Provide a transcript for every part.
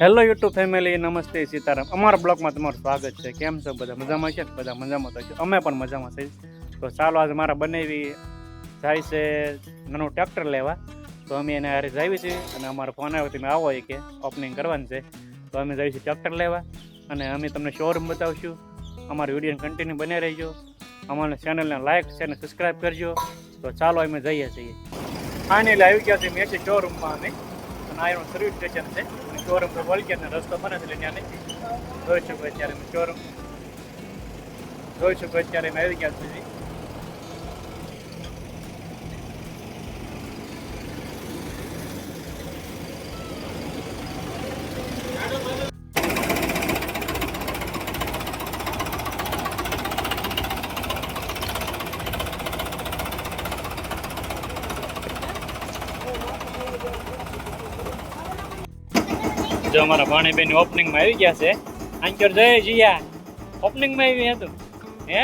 Hello YouTube family, નમસ્તે, સીતારામ. અમારા બ્લોગમાં તમારું સ્વાગત છે. કેમ છો બધા? મજામાં છે? બધા મજામાં તો છે. અમે પણ મજામાં છીએ. તો ચાલો આજે મારા બનેવી જાય છે નાનું ટ્રેક્ટર લેવા. તો અમે એને હારે જાવી છીએ અને અમારો ફોન આવ્યો તમે આવો કે ઓપનિંગ કરવાનું છે. તો અમે જઈએ છીએ ટ્રેક્ટર લેવા અને અમે તમને શોરૂમ બતાવશું. અમારી વિડીયોને કન્ટિન્યુ બને રહીજો. અમારી ચેનલને લાઈક છે અને સબસ્ક્રાઈબ કરજો. તો ચાલો અમે જઈએ છીએ. ફાઇનલી આવી ગયા છે મેં શોરૂમમાં અમે અને આ સર્વિસ સ્ટેશન છે. શોરૂમ તો વળગ્યા ને રસ્તો બને છે ત્યાં નથી જોઈ શકો. અત્યારે અમે શોરૂમ જોઈ શકો. અત્યારે અમે આવી ગયા છીએ. જો અમારા ભાણીબેન ઓપનિંગમાં આવી ગયા છે. આંચર જય જીયા ઓપનિંગમાં આવી હતું હે.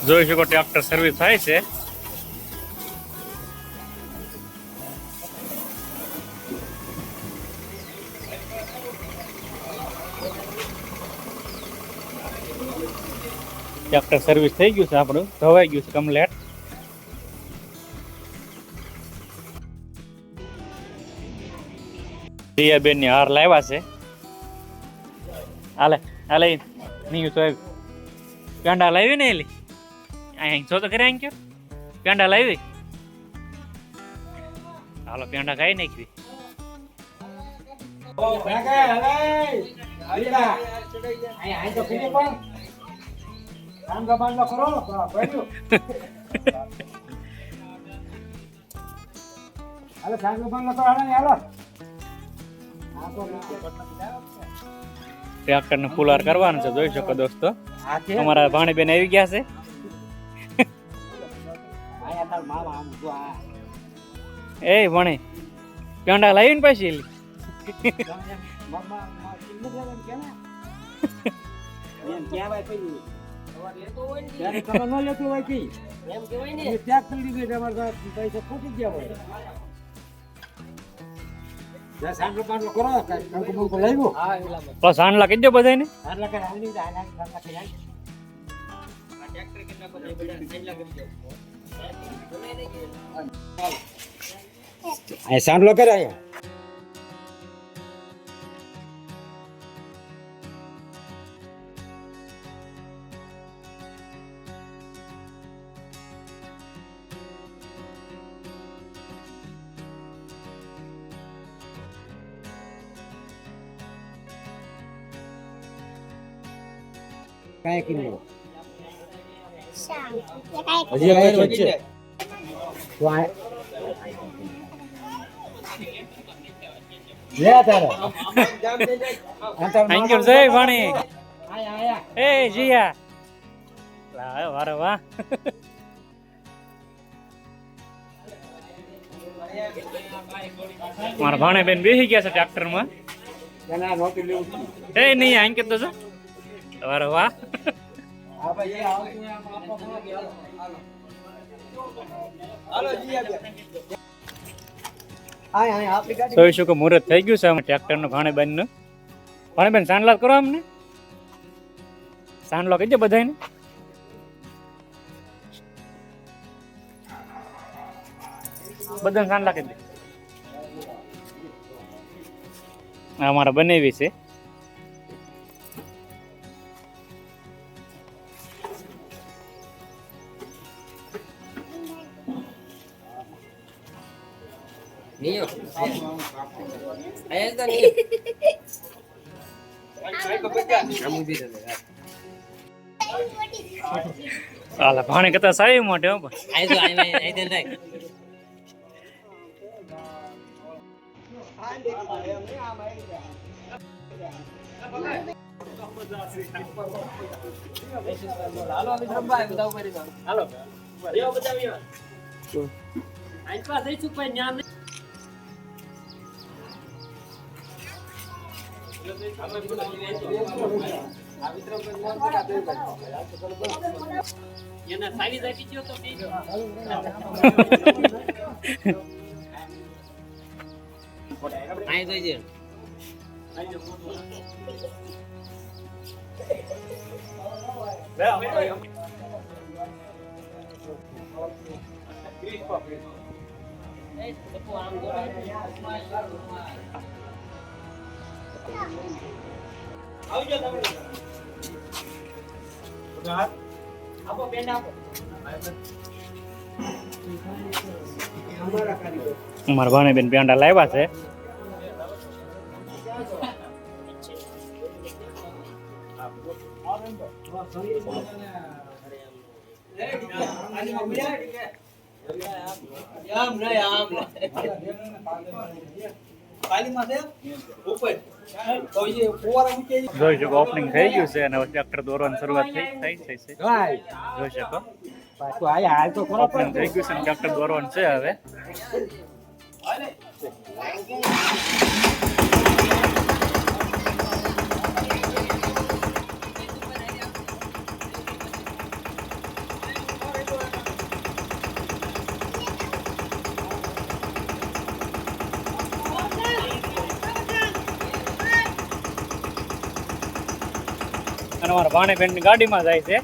જોઈ શકો ટ્રેક્ટર સર્વિસ થાય છે. ટ્રેક્ટર સર્વિસ થઈ ગયું છે. આપણું ધોવાઈ ગયું છે કમ્પ્લેટ. બેન ની હાર લાવ્યા છે. હાલે હાલે નહીં તો પેંડા લાવી ને એલી અહીં જો તો ખરે અહીં પેંડા લાવી. હાલો પેંડા ખાઈ નાખવી. ટ્રેક્ટર ને ફુલાર કરવાનું છે. જોઈ શકો દોસ્તો અમારા ભાણીબેન આવી ગયા છે. એ ભણી પેંડા લાવી ને પછી સાંડલા કહી દો બધા ને. સાંડલો કરે કાંઈ કિલો હજી વચ્ચે વાહ. મારા ભાણીબેન બેસી ગયા છે ટ્રેક્ટર માં. એ નહીં આઈ તો છો વારે વાહ. જોઈ શકો મુહૂર્ત થઈ ગયું છે ટ્રેક્ટર નું. ભાણીબેન નું ભાણીબેન સાંડલા કરો અમને. સાંડલો કહી દે બધાને. બધાને સાંડલા કહી દે. અમારા બનેવી છે. ભાણે કતા સાહેબ મોટે અમારા ભાણેબેન પેંડા લાવ્યા છે. જોઈ શકો ઓપનિંગ થઈ ગયું છે અને ટ્રેક્ટર દોરવાની શરૂઆત થઈ છે. જોઈ શકો પાછું આયા હાલ તો ખરો ઓપનિંગ થઈ ગયું છે અને ટ્રેક્ટર દોરવાનું છે હવે. અને અમારા ભાણેબેન ની ગાડીમાં જાય છે.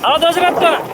હાલો દશરથ